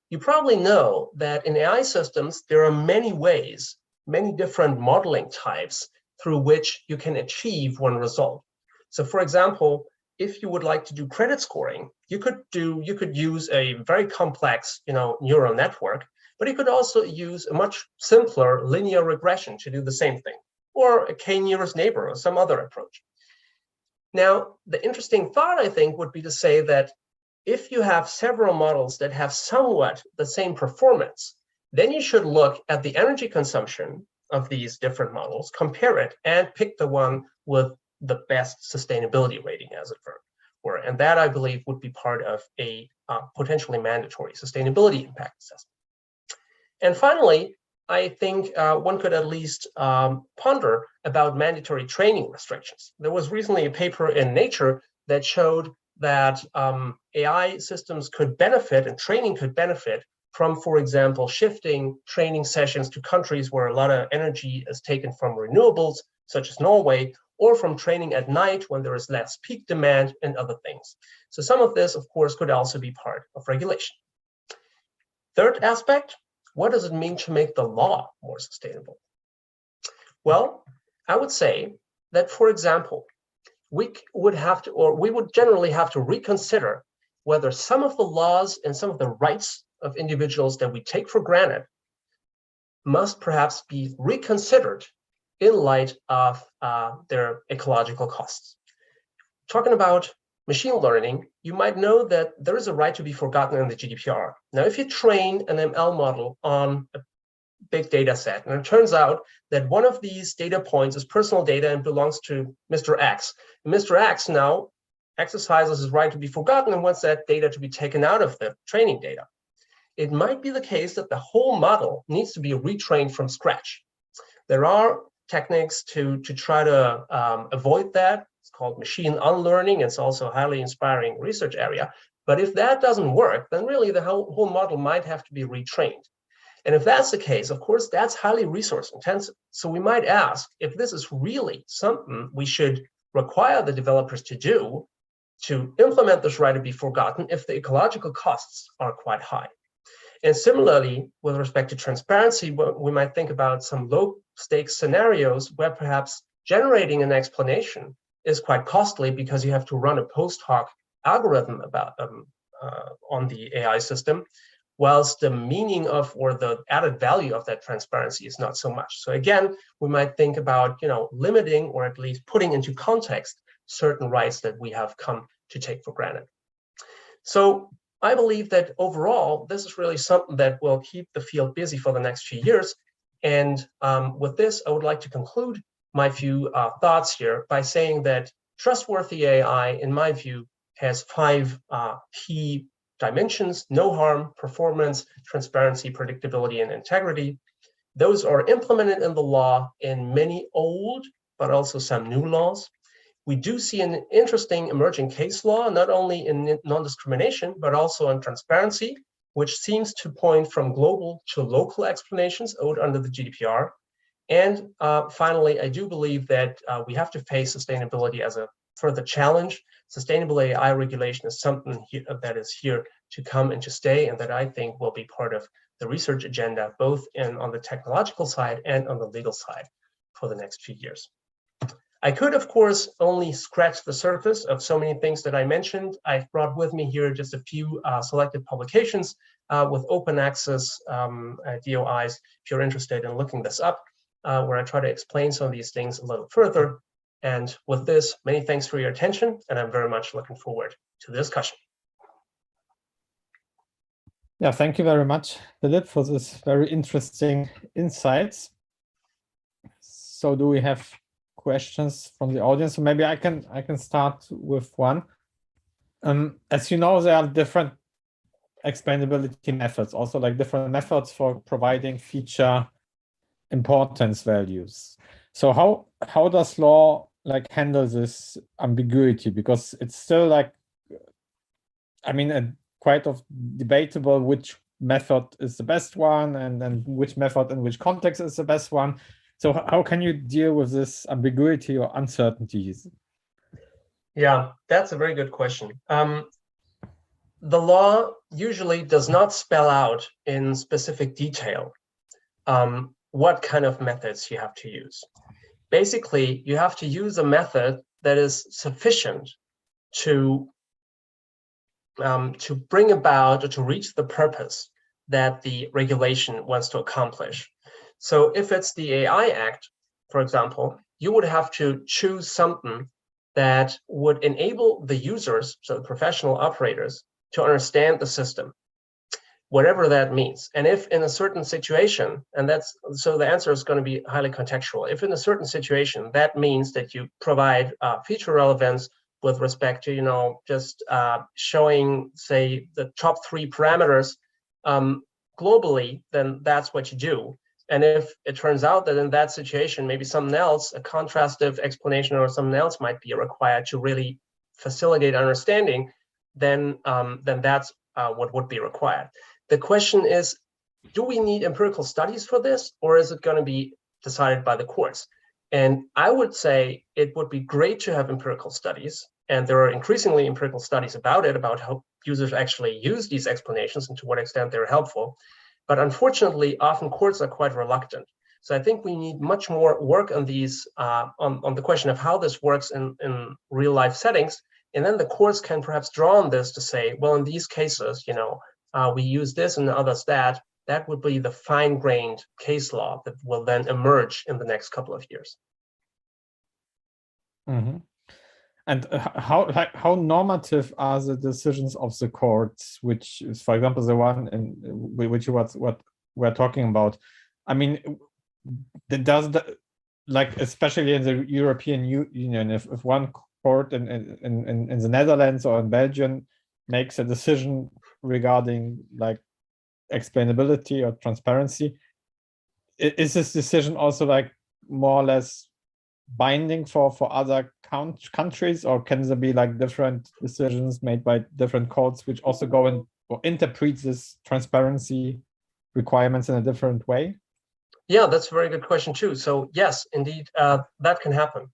You probably know that in AI systems, there are many ways, many different modeling types through which you can achieve one result. So for example, if you would like to do credit scoring, you could use a very complex, neural network, but you could also use a much simpler linear regression to do the same thing, or a k-nearest neighbor or some other approach. Now, the interesting thought, I think, would be to say that if you have several models that have somewhat the same performance, then you should look at the energy consumption of these different models, compare it, and pick the one with the best sustainability rating, as it were. And that, I believe, would be part of a potentially mandatory sustainability impact assessment. And finally, I think one could at least ponder about mandatory training restrictions. There was recently a paper in Nature that showed that AI systems could benefit and training could benefit from, for example, shifting training sessions to countries where a lot of energy is taken from renewables, such as Norway, or from training at night when there is less peak demand and other things. So some of this, of course, could also be part of regulation. Third aspect, what does it mean to make the law more sustainable? Well, I would say that, for example, we would generally have to reconsider whether some of the laws and some of the rights of individuals that we take for granted must perhaps be reconsidered in light of their ecological costs. Talking about machine learning, you might know that there is a right to be forgotten in the GDPR. Now, if you train an ML model on a big data set, and it turns out that one of these data points is personal data and belongs to Mr. X, and Mr. X now exercises his right to be forgotten and wants that data to be taken out of the training data, it might be the case that the whole model needs to be retrained from scratch. There are techniques to try to avoid that. It's called machine unlearning. It's also a highly inspiring research area. But if that doesn't work, then really the whole model might have to be retrained. And if that's the case, of course, that's highly resource intensive. So we might ask if this is really something we should require the developers to do to implement this right to be forgotten if the ecological costs are quite high. And similarly, with respect to transparency, we might think about some low-stakes scenarios where perhaps generating an explanation is quite costly because you have to run a post hoc algorithm about on the AI system, whilst the meaning of or the added value of that transparency is not so much. So again, we might think about limiting or at least putting into context certain rights that we have come to take for granted. So I believe that overall, this is really something that will keep the field busy for the next few years. And with this, I would like to conclude my few thoughts here by saying that trustworthy AI, in my view, has 5 key dimensions: no harm, performance, transparency, predictability, and integrity. Those are implemented in the law in many old, but also some new laws. We do see an interesting emerging case law, not only in non-discrimination, but also in transparency. which seems to point from global to local explanations owed under the GDPR. And finally, I do believe that we have to face sustainability as a further challenge. Sustainable AI regulation is something that is here to come and to stay, and that I think will be part of the research agenda, both on the technological side and on the legal side for the next few years. I could, of course, only scratch the surface of so many things that I mentioned. I've brought with me here just a few selected publications with open access DOIs, if you're interested in looking this up, where I try to explain some of these things a little further. And with this, many thanks for your attention, and I'm very much looking forward to the discussion. Yeah, thank you very much, Philipp, for this very interesting insights. So do we have questions from the audience? So maybe I can start with one. As you know, there are different explainability methods, also like different methods for providing feature importance values. So how does law like handle this ambiguity? Because it's still like, I mean, quite debatable which method is the best one and which method in which context is the best one. So how can you deal with this ambiguity or uncertainties? Yeah, that's a very good question. The law usually does not spell out in specific detail what kind of methods you have to use. Basically, you have to use a method that is sufficient to bring about or to reach the purpose that the regulation wants to accomplish. So if it's the AI Act, for example, you would have to choose something that would enable the users, so the professional operators, to understand the system, whatever that means. And if in a certain situation, and so the answer is going to be highly contextual. If in a certain situation, that means that you provide feature relevance with respect to, just showing, say, the top 3 parameters globally, then that's what you do. And if it turns out that in that situation, maybe something else, a contrastive explanation or something else might be required to really facilitate understanding, then that's what would be required. The question is, do we need empirical studies for this, or is it going to be decided by the courts? And I would say it would be great to have empirical studies, and there are increasingly empirical studies about how users actually use these explanations and to what extent they're helpful. But unfortunately, often courts are quite reluctant. So I think we need much more work on these, on the question of how this works in real life settings. And then the courts can perhaps draw on this to say, well, in these cases, we use this and others that. That would be the fine-grained case law that will then emerge in the next couple of years. Mm-hmm. And how normative are the decisions of the courts, which is, for example, the one in which what we're talking about? I mean, does like especially in the European Union, if one court in the Netherlands or in Belgium makes a decision regarding like explainability or transparency, is this decision also like more or less binding for other countries, or can there be like different decisions made by different courts which also go in or interpret this transparency requirements in a different way? Yeah, that's a very good question too. So yes, indeed, that can happen.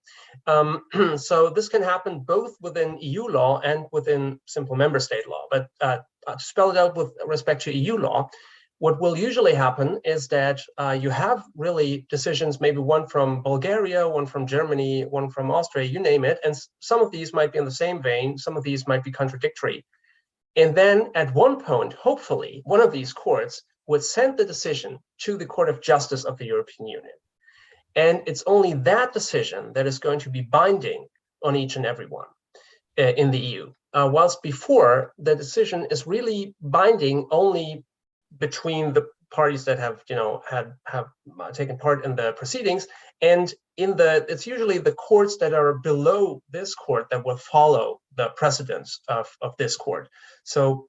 So this can happen both within EU law and within simple member state law. But to spell it out with respect to EU law, what will usually happen is that you have really decisions, maybe one from Bulgaria, one from Germany, one from Austria, you name it. And some of these might be in the same vein, some of these might be contradictory. And then at one point, hopefully, one of these courts would send the decision to the Court of Justice of the European Union. And it's only that decision that is going to be binding on each and every one in the EU. Whilst before, the decision is really binding only between the parties that have taken part in the proceedings, and it's usually the courts that are below this court that will follow the precedents of this court. So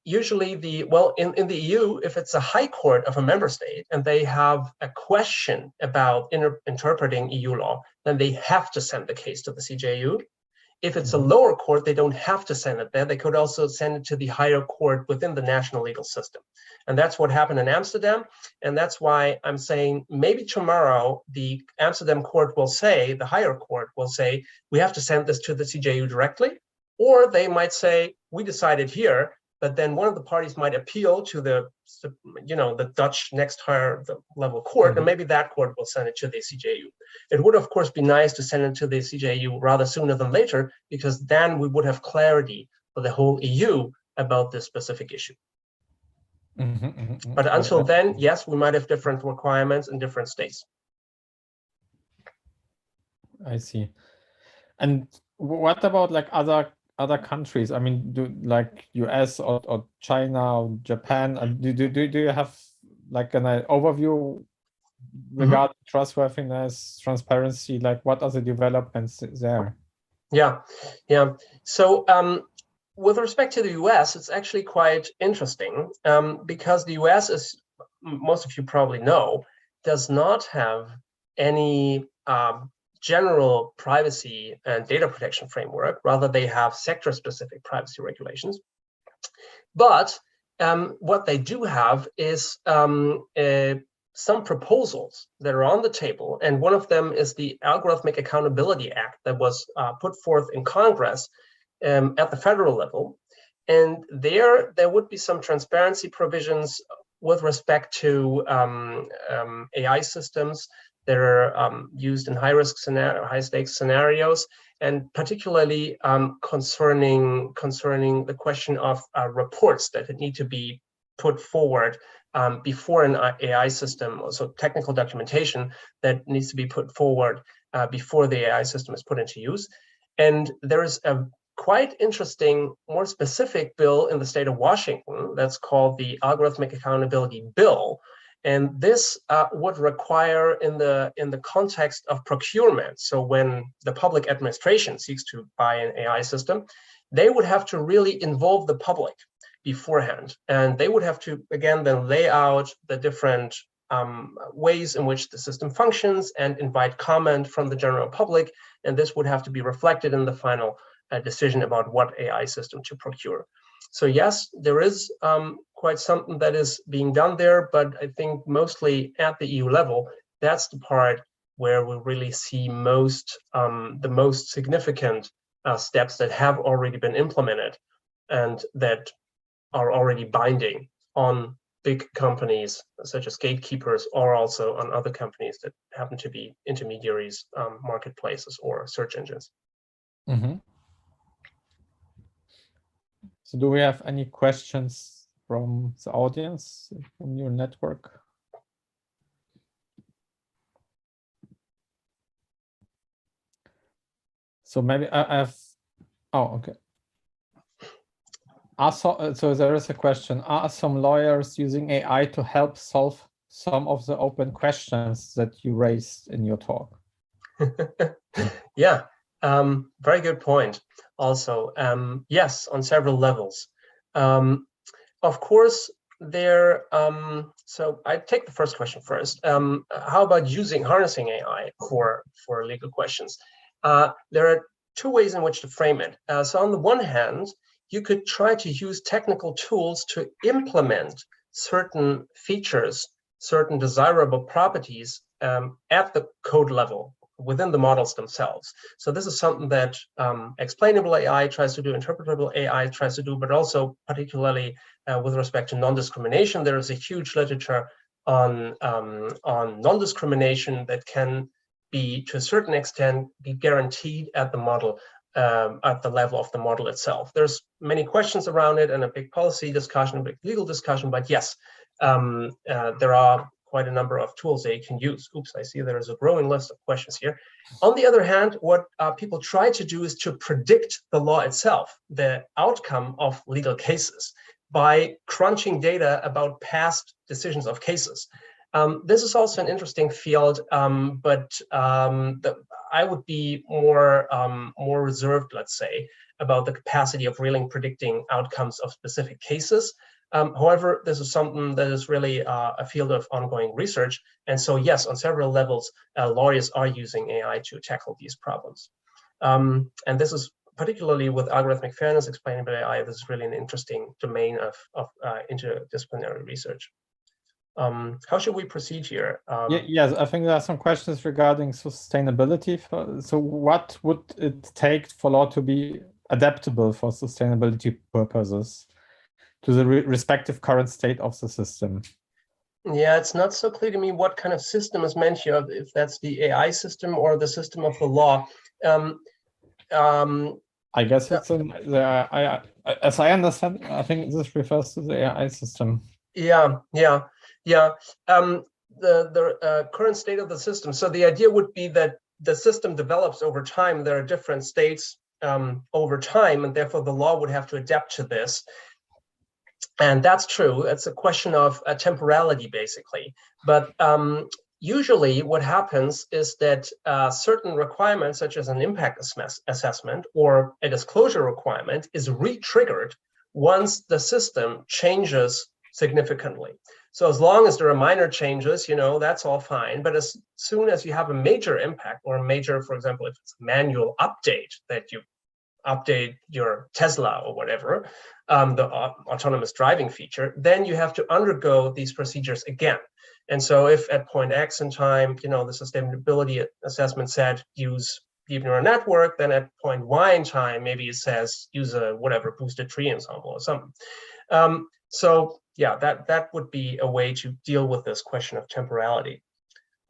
usually in the EU, if it's a high court of a member state and they have a question about interpreting EU law, then they have to send the case to the CJEU. if it's a lower court, they don't have to send it there. They could also send it to the higher court within the national legal system. And that's what happened in Amsterdam. And that's why I'm saying maybe tomorrow the Amsterdam court will say, the higher court will say, we have to send this to the CJU directly. Or they might say, we decided here, but then one of the parties might appeal to the, the Dutch next higher level court, and maybe that court will send it to the CJU. It would, of course, be nice to send it to the CJU rather sooner than later, because then we would have clarity for the whole EU about this specific issue. But until then, yes, we might have different requirements in different states. I see. And what about like other countries? I mean, like US or China or Japan? Do you have like an overview regarding trustworthiness, transparency? Like, what are the developments there? Yeah. So with respect to the US, it's actually quite interesting because the US, as most of you probably know, does not have any general privacy and data protection framework. Rather, they have sector-specific privacy regulations. But what they do have is some proposals that are on the table, and one of them is the Algorithmic Accountability Act that was put forth in Congress at the federal level. And there would be some transparency provisions with respect to AI systems that are used in high-risk scenario, high-stakes scenarios, and particularly concerning the question of reports that need to be put forward before an AI system, so technical documentation that needs to be put forward before the AI system is put into use. And there is a quite interesting, more specific bill in the state of Washington that's called the Algorithmic Accountability Bill. And this would require, in the context of procurement, so when the public administration seeks to buy an AI system, they would have to really involve the public beforehand. And they would have to, again, then lay out the different ways in which the system functions and invite comment from the general public. And this would have to be reflected in the final decision about what AI system to procure. So yes, there is quite something that is being done there, but I think mostly at the EU level, that's the part where we really see the most significant steps that have already been implemented and that are already binding on big companies such as gatekeepers, or also on other companies that happen to be intermediaries, marketplaces, or search engines. So do we have any questions from the audience, from your network? So maybe I have, okay. So there is a question, are some lawyers using AI to help solve some of the open questions that you raised in your talk? Yeah, very good point. Also, yes, on several levels. Of course, so I take the first question first. How about harnessing AI for legal questions? There are two ways in which to frame it. So on the one hand, you could try to use technical tools to implement certain features, certain desirable properties at the code level within the models themselves. So this is something that explainable AI tries to do, interpretable AI tries to do, but also particularly with respect to non-discrimination, there is a huge literature on non-discrimination that can be, to a certain extent, be guaranteed at the model, at the level of the model itself. There's many questions around it and a big policy discussion, a big legal discussion, but yes, there are quite a number of tools that you can use. Oops, I see there is a growing list of questions here. On the other hand, what people try to do is to predict the law itself, the outcome of legal cases, by crunching data about past decisions of cases. This is also an interesting field, but I would be more reserved, let's say, about the capacity of really predicting outcomes of specific cases. However, this is something that is really a field of ongoing research. And so, yes, on several levels, lawyers are using AI to tackle these problems. And this is particularly with algorithmic fairness, explainable AI, this is really an interesting domain of interdisciplinary research. How should we proceed here? Yes, I think there are some questions regarding sustainability. So what would it take for law to be adaptable for sustainability purposes to the respective current state of the system? Yeah, it's not so clear to me what kind of system is meant here, if that's the AI system or the system of the law. I guess it's as I understand, I think this refers to the AI system. Yeah. The current state of the system. So the idea would be that the system develops over time. There are different states over time, and therefore the law would have to adapt to this. And that's true. It's a question of temporality, basically. But usually what happens is that certain requirements, such as an impact assessment or a disclosure requirement, is re-triggered once the system changes significantly. So as long as there are minor changes, that's all fine. But as soon as you have a major impact or a major, for example, if it's a manual update that you update your Tesla or whatever, the autonomous driving feature, then you have to undergo these procedures again. And so if at point X in time, the sustainability assessment said use deep neural network, then at point Y in time, maybe it says use a whatever boosted tree ensemble or something. So yeah, that would be a way to deal with this question of temporality.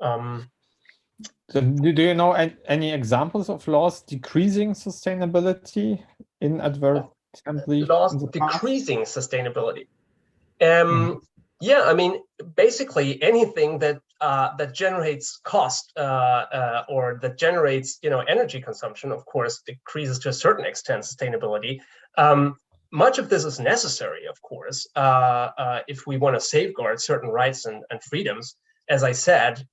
So do you know any examples of laws decreasing sustainability inadvertently? Laws decreasing sustainability. Yeah, I mean, basically anything that that generates cost or that generates energy consumption, of course, decreases to a certain extent sustainability. Much of this is necessary, of course, if we want to safeguard certain rights and freedoms. As I said,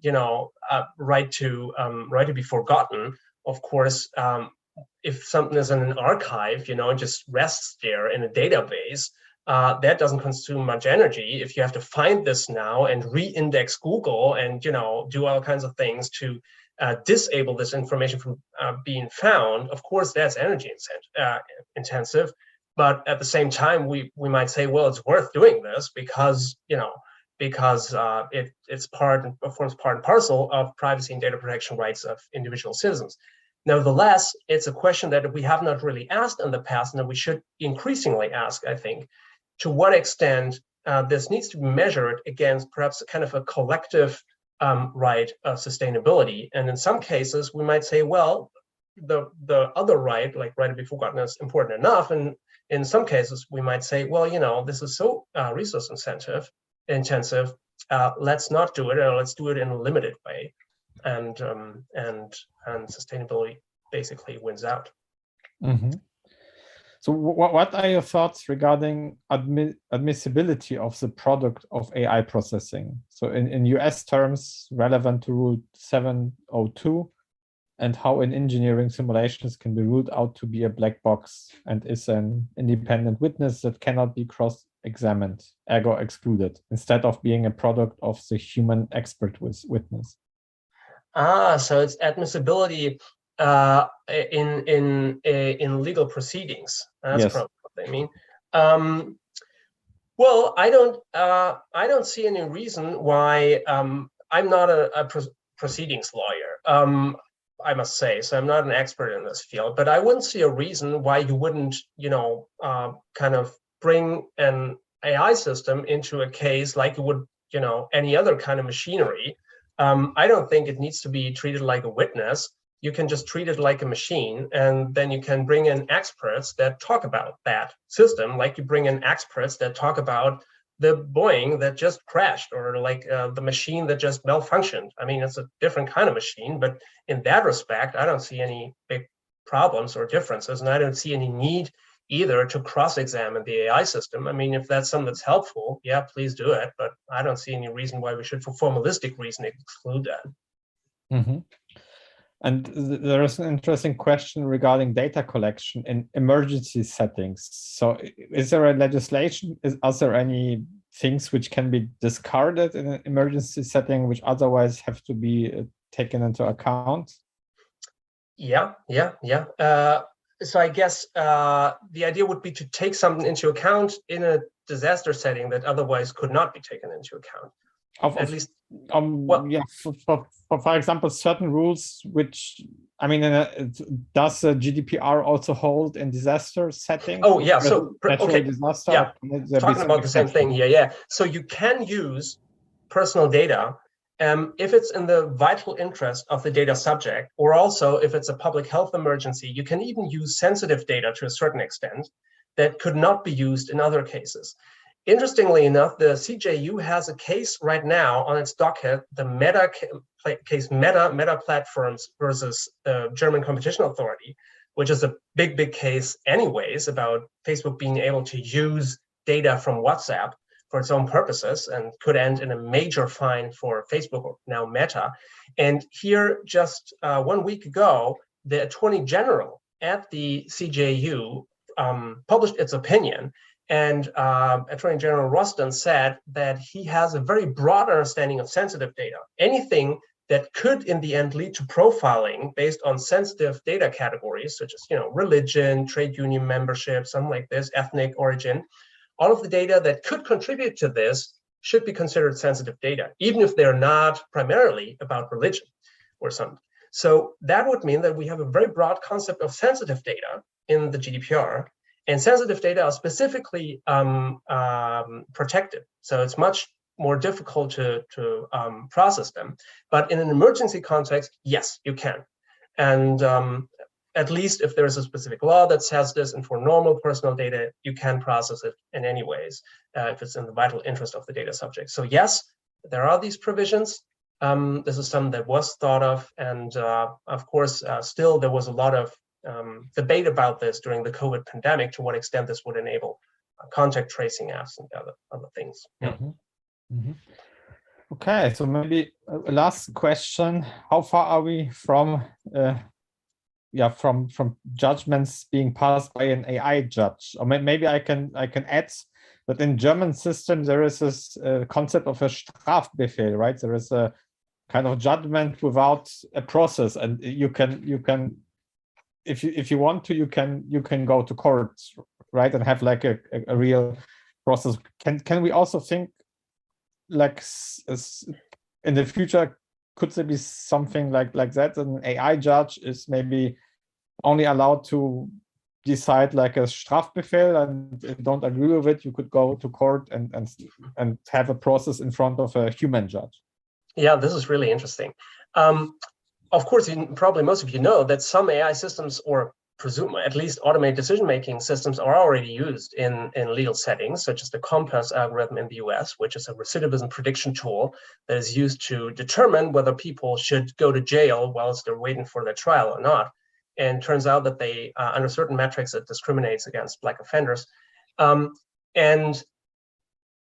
right to be forgotten. Of course, if something is in an archive, it just rests there in a database. That doesn't consume much energy. If you have to find this now and re-index Google and do all kinds of things to disable this information from being found, of course that's energy intensive. But at the same time, we might say, well, it's worth doing this because it's forms part and parcel of privacy and data protection rights of individual citizens. Nevertheless, it's a question that we have not really asked in the past, and that we should increasingly ask, I think, to what extent this needs to be measured against perhaps kind of a collective right of sustainability. And in some cases, we might say, well, the other right, like right to be forgotten, is important enough. And in some cases, we might say, well, this is so resource intensive, let's not do it, or let's do it in a limited way. And sustainability basically wins out. Mm-hmm. So what are your thoughts regarding admissibility of the product of AI processing? So in US terms, relevant to Rule 702, and how in engineering simulations can be ruled out to be a black box and is an independent witness that cannot be cross-examined, ergo excluded, instead of being a product of the human expert witness. So it's admissibility in legal proceedings. That's yes. probably what they mean. Well, I don't see any reason why. I'm not a proceedings lawyer, I must say, so I'm not an expert in this field. But I wouldn't see a reason why you wouldn't, kind of bring an AI system into a case like you would, any other kind of machinery. I don't think it needs to be treated like a witness. You can just treat it like a machine, and then you can bring in experts that talk about that system, like you bring in experts that talk about the Boeing that just crashed, or like the machine that just malfunctioned. I mean, it's a different kind of machine, but in that respect, I don't see any big problems or differences, and I don't see any need either to cross-examine the AI system. I mean, if that's something that's helpful, yeah, please do it, but I don't see any reason why we should, for formalistic reason, exclude that. Mm-hmm. And there is an interesting question regarding data collection in emergency settings. So is there a legislation? Are there any things which can be discarded in an emergency setting, which otherwise have to be taken into account? Yeah. So I guess the idea would be to take something into account in a disaster setting that otherwise could not be taken into account. At least, well, yeah, for example, certain rules which, I mean, does GDPR also hold in disaster settings? Oh yeah, so natural disaster. Yeah, talking about the same thing here. Yeah, so you can use personal data if it's in the vital interest of the data subject, or also if it's a public health emergency. You can even use sensitive data to a certain extent that could not be used in other cases. Interestingly enough, the CJU has a case right now on its docket, the Meta case, Meta platforms versus the German Competition Authority, which is a big case anyways about Facebook being able to use data from WhatsApp for its own purposes and could end in a major fine for Facebook, or now Meta. And here, just 1 week ago, the Attorney General at the CJU published its opinion. And Attorney General Roston said that he has a very broad understanding of sensitive data. Anything that could, in the end, lead to profiling based on sensitive data categories, such as, religion, trade union membership, something like this, ethnic origin. All of the data that could contribute to this should be considered sensitive data, even if they're not primarily about religion or something. So that would mean that we have a very broad concept of sensitive data in the GDPR. And sensitive data are specifically protected. So it's much more difficult to process them. But in an emergency context, yes, you can. And at least if there's a specific law that says this, and for normal personal data, you can process it in any ways if it's in the vital interest of the data subject. So yes, there are these provisions. This is something that was thought of. And of course, still there was a lot of debate about this during the COVID pandemic, to what extent this would enable contact tracing apps and other things. Yeah. Okay, so maybe a last question: how far are we from from judgments being passed by an AI judge? Or maybe I can add that in German system there is this concept of a Strafbefehl, right? There is a kind of judgment without a process, and you can if you want to, you can go to court, right, and have like a real process. Can we also think like in the future, could there be something like that? An AI judge is maybe only allowed to decide like a Strafbefehl, and if you don't agree with it, you could go to court and have a process in front of a human judge. Yeah, this is really interesting. Of course, probably most of you know that some AI systems, or presume at least automated decision-making systems, are already used in legal settings, such as the Compass algorithm in the US, which is a recidivism prediction tool that is used to determine whether people should go to jail whilst they're waiting for their trial or not. And turns out that they, under certain metrics, it discriminates against Black offenders. And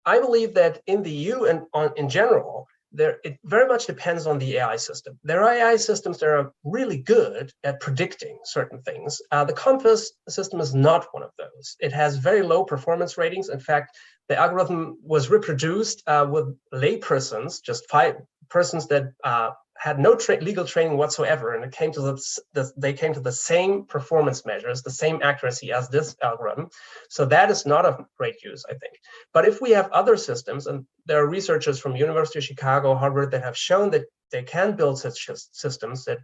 I believe that in the EU and in general, it very much depends on the AI system. There are AI systems that are really good at predicting certain things. The Compass system is not one of those. It has very low performance ratings. In fact, the algorithm was reproduced with laypersons, just 5 persons that had no legal training whatsoever, and it came to they came to the same performance measures, the same accuracy as this algorithm. So that is not of great use, I think. But if we have other systems, and there are researchers from University of Chicago, Harvard, that have shown that they can build such systems that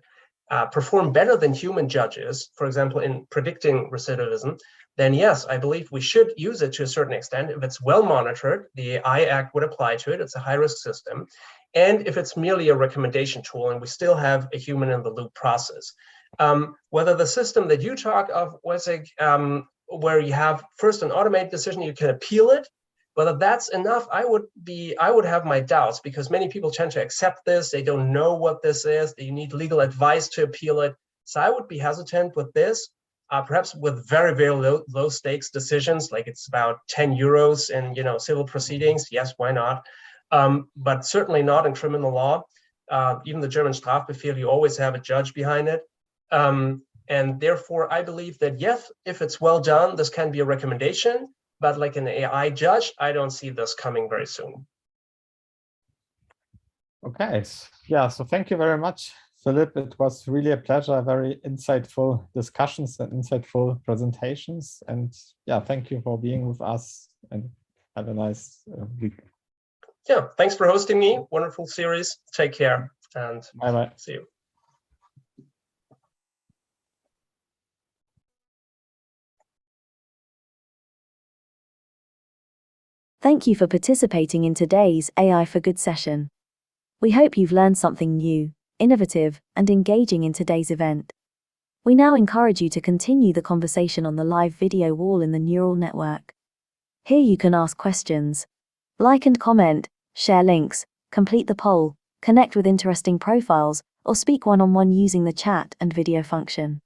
perform better than human judges, for example, in predicting recidivism, then yes, I believe we should use it to a certain extent. If it's well monitored, the AI Act would apply to it. It's a high-risk system. And if it's merely a recommendation tool and we still have a human-in-the-loop process. Whether the system that you talk of, Wojciech, where you have first an automated decision, you can appeal it, whether that's enough, I would have my doubts, because many people tend to accept this. They don't know what this is. They need legal advice to appeal it. So I would be hesitant with this. Perhaps with very, very low stakes decisions, like it's about 10 euros in civil proceedings. Yes, why not? But certainly not in criminal law. Even the German Strafbefehl, you always have a judge behind it. And therefore, I believe that yes, if it's well done, this can be a recommendation. But like an AI judge, I don't see this coming very soon. Okay, yeah, so thank you very much, Philipp, it was really a pleasure, very insightful discussions and insightful presentations. And yeah, thank you for being with us and have a nice week. Yeah, thanks for hosting me. Wonderful series. Take care and Bye-bye. see you. Thank you for participating in today's AI for Good session. We hope you've learned something new, innovative, and engaging in today's event. We now encourage you to continue the conversation on the live video wall in the neural network. Here you can ask questions, like and comment, share links, complete the poll, connect with interesting profiles, or speak one-on-one using the chat and video function.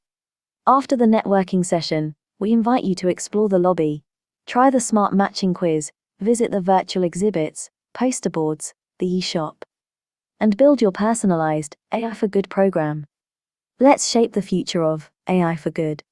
After the networking session, we invite you to explore the lobby, try the smart matching quiz, visit the virtual exhibits, poster boards, the e-shop, and build your personalized AI for Good program. Let's shape the future of AI for Good.